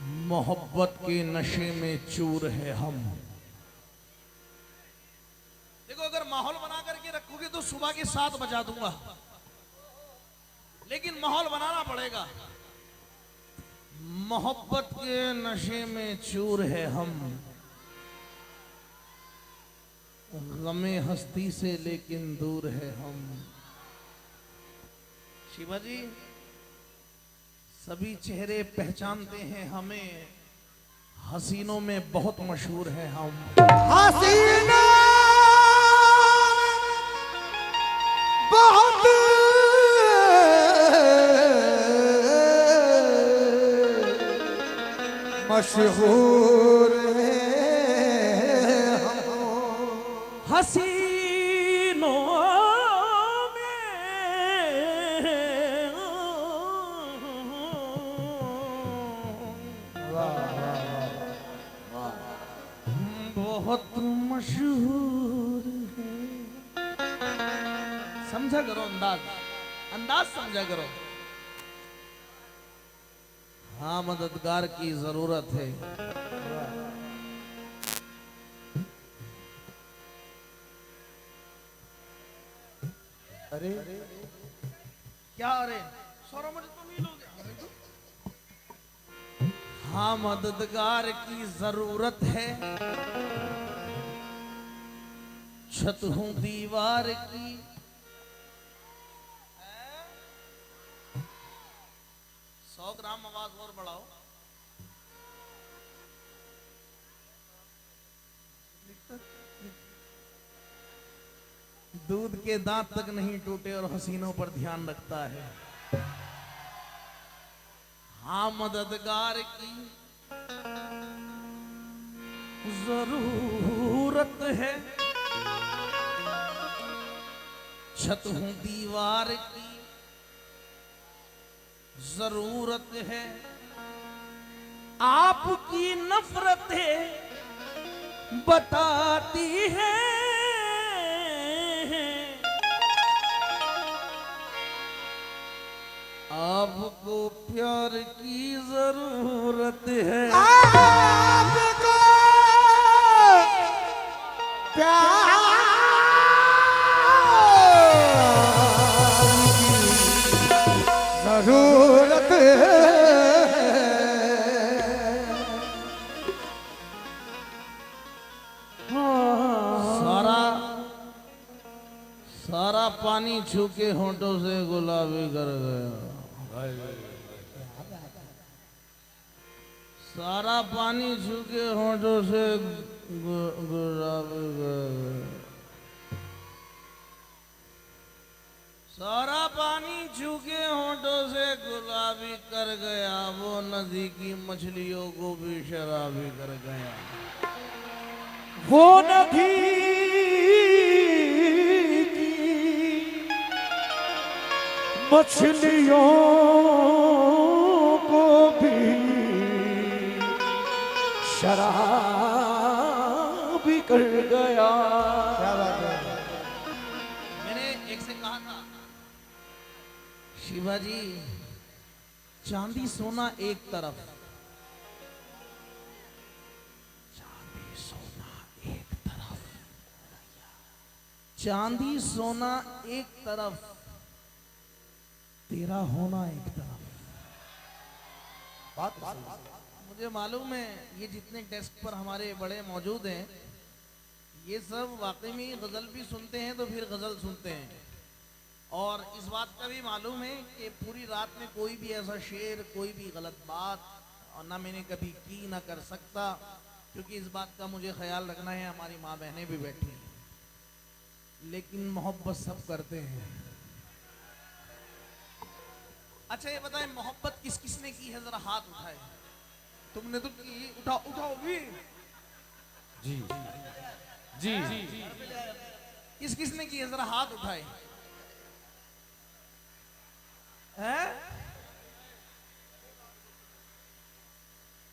मोहब्बत के नशे में चूर है हम। देखो, अगर माहौल बना करके रखोगे तो सुबह के 7 बजा दूंगा, लेकिन माहौल बनाना पड़ेगा। मोहब्बत के नशे में चूर है हम, गमे हस्ती से लेकिन दूर है हम। शिवाजी, सभी चेहरे पहचानते हैं हमें, हसीनों में बहुत मशहूर है हम। हसीना बहुत मशहूर है हसीनों बहुत मशहूर है। समझा करो, अंदाज अंदाज समझा करो। हाँ, मददगार की जरूरत है। अरे क्या? अरे सौरा मुझे तो नहीं लोगे। हाँ, मददगार की जरूरत है। छत हूं दीवार की, 100 ग्राम आवाज और बढ़ाओ। दूध के दांत तक नहीं टूटे और हसीनों पर ध्यान रखता है। हाँ, मददगार की जरूरत है। छत हूं दीवार की जरूरत है। आपकी नफरतें बताती है। आपको प्यार की जरूरत है। आपको प्यार की जरूरत है। सारा पानी छू के होंठों से गुलाबी कर गया। सारा पानी छू के होंठों से गुलाबी कर गया। सारा पानी छू के होंठों से गुलाबी कर गया। वो नदी की मछलियों को भी शराबी कर गया। वो नदी मछलियों को भी शराबी कर गया। क्या बात है। मैंने एक से कहा था, शिवाजी, चांदी सोना एक तरफ, चांदी सोना एक तरफ, चांदी सोना एक तरफ, तेरा होना एक तरफ। बात मुझे मालूम है ये जितने डेस्क पर हमारे बड़े मौजूद हैं, ये सब वाकई में गजल भी सुनते हैं तो फिर गजल सुनते हैं। और इस बात का भी मालूम है कि पूरी रात में कोई भी ऐसा शेर, कोई भी गलत बात और ना मैंने कभी की ना कर सकता, क्योंकि इस बात का मुझे ख्याल रखना है। हमारी माँ बहनें भी बैठी हैं, लेकिन मोहब्बत सब करते हैं। अच्छा, ये बताएं, मोहब्बत किस किसने की है? जरा हाथ उठाए। तुमने तो की। उठाओ उठाओ भी। जी जी किस किसने की है? जरा हाथ उठाए। हैं?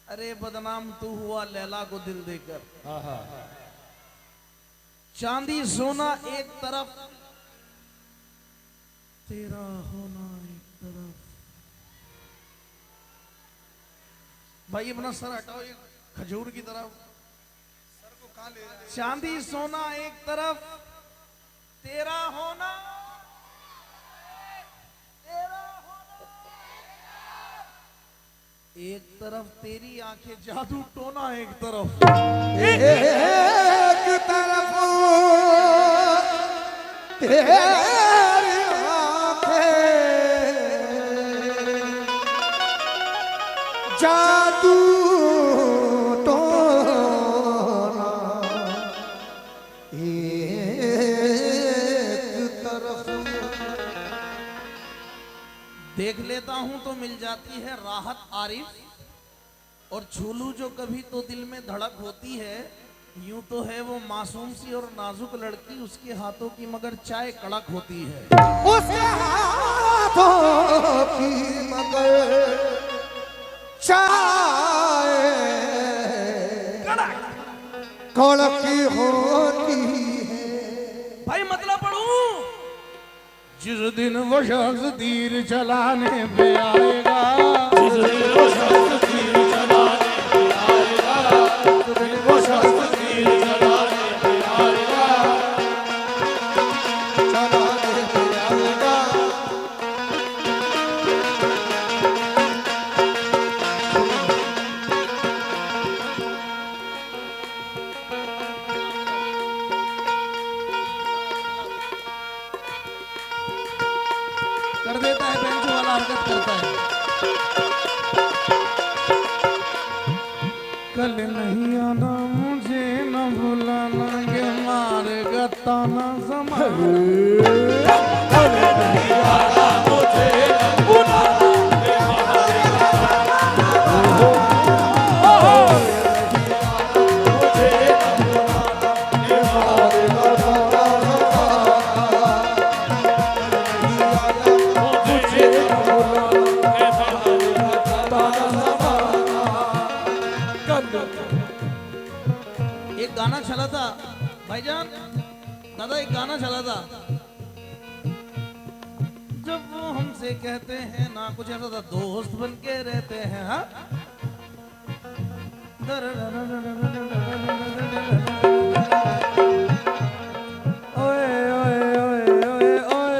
अरे बदनाम तू हुआ लैला को दिल देकर। चांदी सोना एक तरफ, तेरा होना एक तरफ। भाई अपना सर हटाओ, ये खजूर की तरफ सर को कहां ले जाए। चांदी सोना एक तरफ, तेरा होना एक तरफ, तेरी आंखें जादू टोना एक तरफ। एक तरफ तेरी आंखें जादू टोना, एक तरफ देख लेता हूं तो मिल जाती है राहत आरिफ, और झूलू जो कभी तो दिल में धड़क होती है। यूं तो है वो मासूम सी और नाजुक लड़की, उसके हाथों की मगर चाय कड़क होती है। उसके हाथों की मगर चाय कड़क होती है। भाई मतलब पढ़ूं, जिस दिन वो शख्स तीर चलाने पे आएगा, जिस दिन वो शख्स तीर चलाने पे आएगा, जिस दिन वो शख्स तीर चलाने पे आएगा, चलाने पे आएगा। कर देता है बेंच वाला, हरकत करता है। कल नहीं आना मुझे न भुलाना, ये मारेगा ताना ज़माना। कल नहीं आना मुझे न भुलाना, ये मारेगा ताना ज़माना। मुझे न भुलाना, ये मारेगा एक गाना चला था भाईजान, दादा एक गाना चला था, जब वो हमसे कहते हैं ना, कुछ ऐसा था, दोस्त बन के रहते हैं। हाँ ओए ओए ओए ओए ओए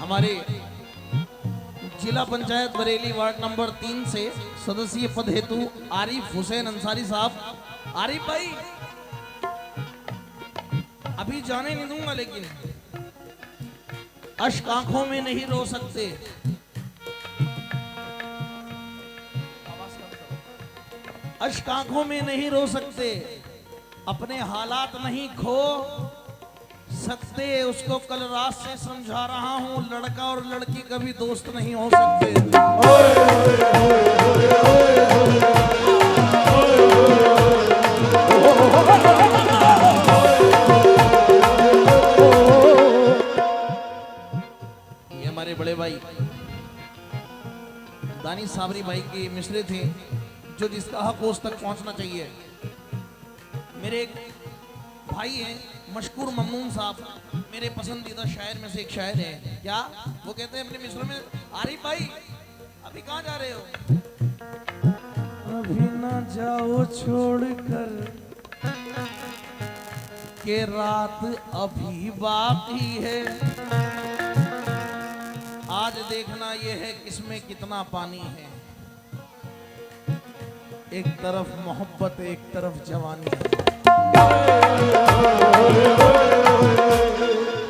हमारे जिला पंचायत बरेली वार्ड नंबर 3 से सदस्यीय पद हेतु आरिफ हुसैन अंसारी साहब। आरिफ भाई अभी जाने नहीं दूंगा, लेकिन अश्क आंखों में नहीं रो सकते, अश्क आंखों में नहीं रो सकते, अपने हालात नहीं खो सकते, उसको कल रात से समझा रहा हूँ, लड़का और लड़की कभी दोस्त नहीं हो सकते। ये हमारे बड़े भाई दानी साबरी भाई के मिसरे थे, जो जिसका हक उस तक पहुंचना चाहिए। मेरे एक भाई हैं मशकूर ममनून साहब, मेरे पसंदीदा शायर में से एक शायर है। क्या वो कहते हैं अपने मिसरों में, आरिफ भाई अभी कहाँ जा रहे हो? अभी ना जाओ छोड़कर के रात अभी बाकी है, आज देखना ये है किसमें कितना पानी है, एक तरफ मोहब्बत एक तरफ जवानी है।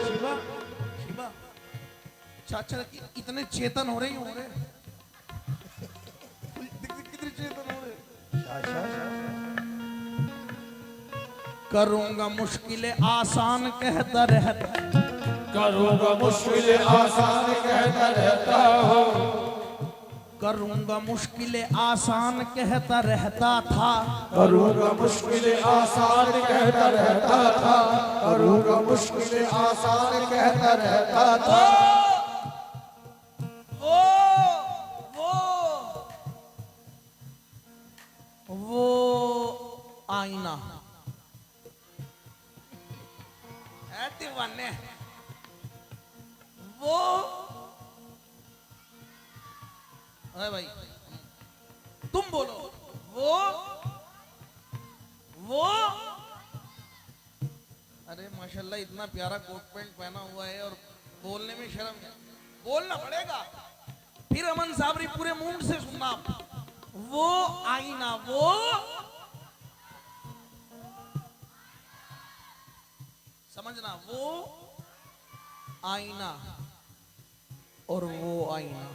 शिवा शिवा चाचा इतने चेतन हो रहे कितने चेतन हो रहे। करूंगा मुश्किल आसान कहता रहता, करूंगा मुश्किल आसान कहता रहता हो, करूंगा मुश्किल आसान कहता रहता था, करूंगा मुश्किल आसान कहता रहता था, करूंगा मुश्किल आसान कहता रहता था। वो वो आईना है दीवाने, वो अरे भाई तुम बोलो, वो अरे माशाल्लाह इतना प्यारा कोट पैंट पहना हुआ है और बोलने में शर्म है, बोलना पड़ेगा। फिर अमन साबरी पूरे मूड से सुनना। वो आईना, वो समझना, वो आईना और वो आईना।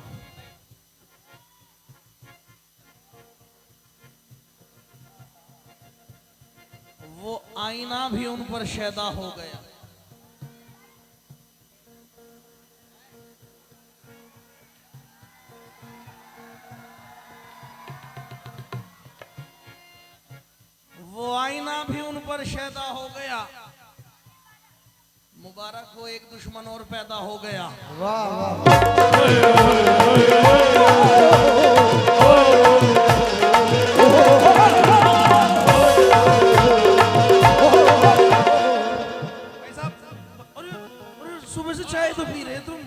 वो आईना भी उन पर शैदा हो गया। वो आईना भी उन पर शैदा हो गया। मुबारक हो, एक दुश्मन और पैदा हो गया। वाह वाह सुबह से चाय तो पी रहे तुम।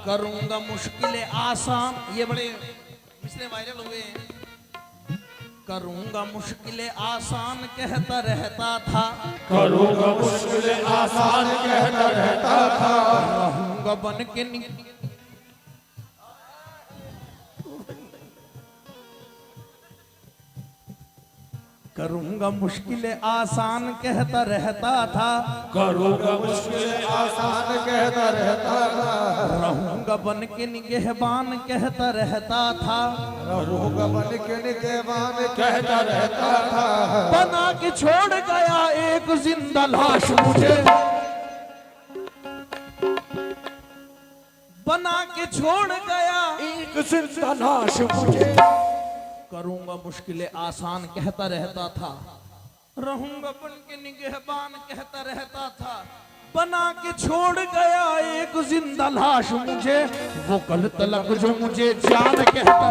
करूंगा मुश्किलें आसान, ये बड़े मिसरे वायरल हुए हैं। करूंगा मुश्किलें आसान कहता रहता था, करूंगा मुश्किलें आसान कहता रहता था, रहूंगा बन के करूंगा मुश्किलें आसान कहता रहता था, करूंगा मुश्किलें आसान कहता रहता था, रहूंगा बन के निगहबान कहता रहता था, रहूंगा बन के निगहबान कहता रहता था, बना के छोड़ गया एक जिंदा लाश मुझे, बना के छोड़ गया एक जिंदा लाश मुझे। करूंगा मुश्किलें आसान कहता रहता था, रहूंगा बन के निगहबान कहता रहता था, बना के छोड़ गया एक जिंदा लाश मुझे, वो कल तलक जो मुझे जान कहता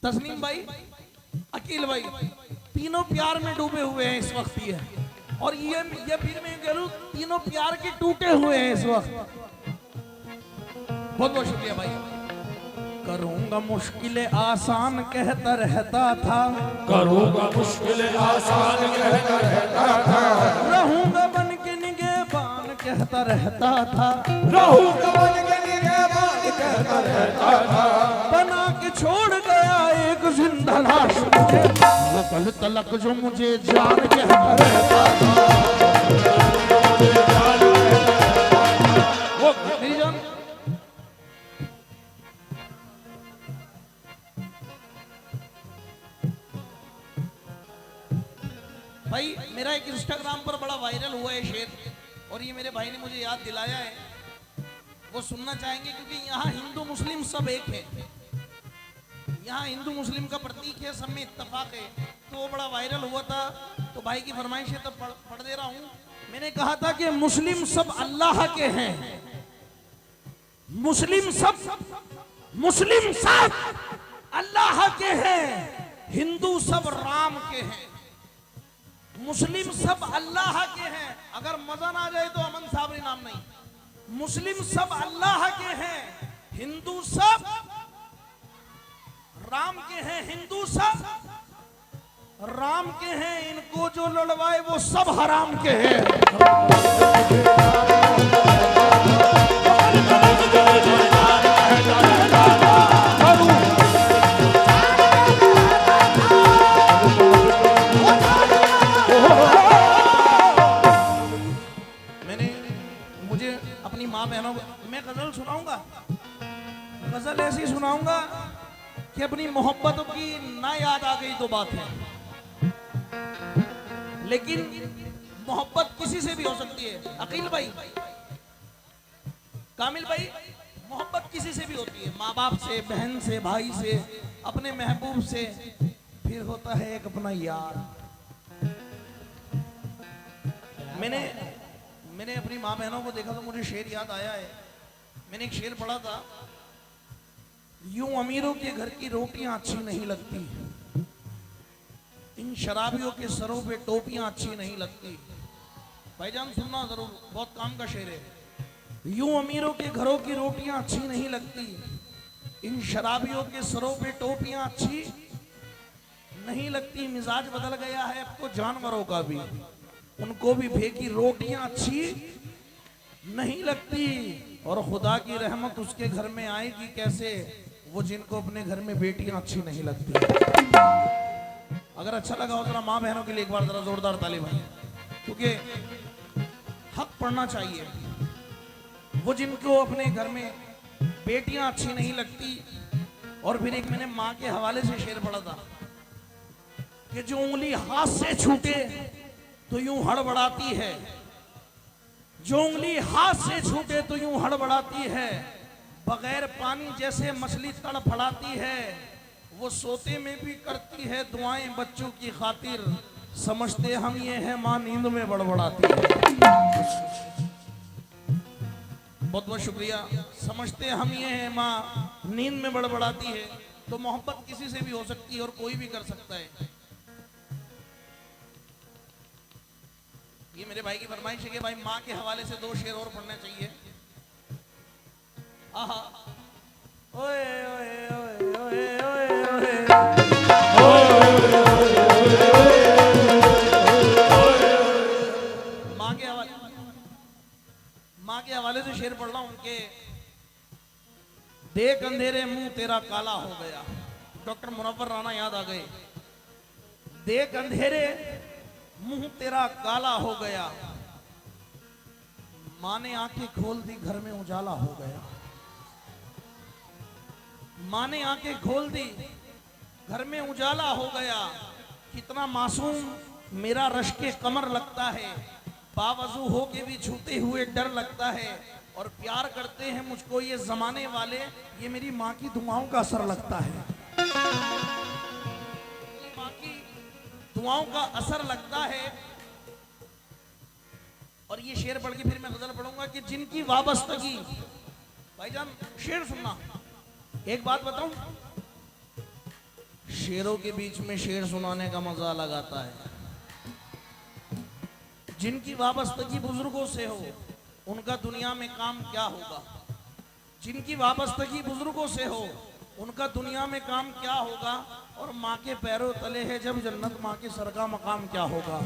तस्नीम भाई, अकील भाई, तीनों प्यार में डूबे हुए हैं इस वक्त। ये और ये फिर मैं कह लूं तीनों प्यार के टूटे हुए हैं इस वक्त। बहुत बहुत शुक्रिया भाई। करूंगा मुश्किलें आसान कहता रहता था, करूंगा मुश्किलें आसान कहता रहता था, रहूंगा बन के निगहबान कहता रहता था, रहूंगा बन के निगहबान कहता रहता था, बना के छोड़ गया एक जिंदा लाश मुझे, वो कल तलक जो मुझे जान कहता रहता था। वो मेरी जान भाई, मेरा एक इंस्टाग्राम पर बड़ा वायरल हुआ है शेर, और ये मेरे भाई ने मुझे याद दिलाया है, वो सुनना चाहेंगे क्योंकि यहाँ हिंदू मुस्लिम सब एक है। यहाँ हिंदू मुस्लिम का प्रतीक है, सब में इत्तेफाक है। तो वो बड़ा वायरल हुआ था, तो भाई की फरमाइश है तो पढ़ दे रहा हूँ। मैंने कहा था कि मुस्लिम सब अल्लाह के हैं, मुस्लिम सब अल्लाह के हैं, हिंदू सब राम के हैं। मुस्लिम सब अल्लाह के हैं, अगर मजा ना आ जाए तो अमन साबरी नाम नहीं। मुस्लिम सब अल्लाह के हैं, हिंदू सब राम के हैं, हिंदू सब राम के हैं, इनको जो लड़वाए वो सब हराम के हैं। मुझे अपनी माँ बहनों को मैं गजल सुनाऊंगा, गजल ऐसी सुनाऊंगा कि अपनी मोहब्बतों की ना याद आ गई तो बात है, लेकिन मोहब्बत किसी से भी हो सकती है। अकील भाई, कामिल भाई, मोहब्बत किसी से भी होती है, माँ बाप से, बहन से, भाई से, अपने महबूब से, फिर होता है एक अपना यार। मैंने अपनी माँ बहनों को देखा तो मुझे शेर याद आया है। मैंने एक शेर पढ़ा था, यूं अमीरों के घर की रोटियां अच्छी नहीं लगती, इन शराबियों के सरों पे टोपियां अच्छी नहीं लगती। भाईजान सुनना जरूर, बहुत काम का शेर है। यूं अमीरों के घरों की रोटियां अच्छी नहीं लगती, इन शराबियों के सरों पे टोपियां अच्छी नहीं लगती। मिजाज बदल गया है अब तो जानवरों का भी, उनको भी फेंकी रोटियां अच्छी नहीं लगती। और खुदा की रहमत उसके घर में आएगी कैसे, वो जिनको अपने घर में बेटियां अच्छी नहीं लगती। अगर अच्छा लगा हो जरा माँ बहनों के लिए एक बार जरा जोरदार ताली बजाएं, क्योंकि हक पढ़ना चाहिए। वो जिनको अपने घर में बेटियां अच्छी नहीं लगती। और फिर एक मैंने माँ के हवाले से शेर पढ़ा था कि जो उंगली हाथ से छूटे तो यूं हड़बड़ाती है, जो उंगली हाथ से छूटे तो यूं हड़बड़ाती है, बगैर पानी जैसे मछली तड़फड़ाती है, वो सोते में भी करती है दुआएं बच्चों की खातिर, समझते हम ये है माँ नींद में बड़बड़ाती है। बहुत बहुत शुक्रिया। समझते हम ये है माँ नींद में बड़बड़ाती है। तो मोहब्बत किसी से भी हो सकती है और कोई भी कर सकता है। ये मेरे भाई की फरमाइश है कि भाई माँ के हवाले से 2 शेर और पढ़ने चाहिए। आहा, ओए ओए ओए ओए ओए, माँ के हवाले से शेर पढ़ रहा हूं उनके। देख अंधेरे मुंह तेरा काला हो गया, डॉक्टर मुनव्वर राणा याद आ गए। देख अंधेरे मुंह तेरा काला हो गया, माँ ने आंखें खोल दी घर में उजाला हो गया। माँ ने आंखें खोल दी घर में उजाला हो गया। कितना मासूम मेरा रश्के कमर लगता है, बावजू हो के भी छूते हुए डर लगता है। और प्यार करते हैं मुझको ये जमाने वाले, ये मेरी माँ की दुआओं का असर लगता है। माँ की दुआओं का असर लगता है। और ये शेर पढ़ के फिर मैं गजल पढ़ूंगा कि जिनकी वाबस्तगी, भाईजान शेर सुनना, एक बात बताऊं, शेरों के बीच में शेर सुनाने का मजा अलग आता है। जिनकी वाबस्तगी बुजुर्गों से हो उनका दुनिया में काम क्या होगा, जिनकी वाबस्तगी बुजुर्गों से हो उनका दुनिया में काम क्या होगा। और माँ के पैरों तले है जब जन्नत, माँ के सर का मकाम क्या होगा।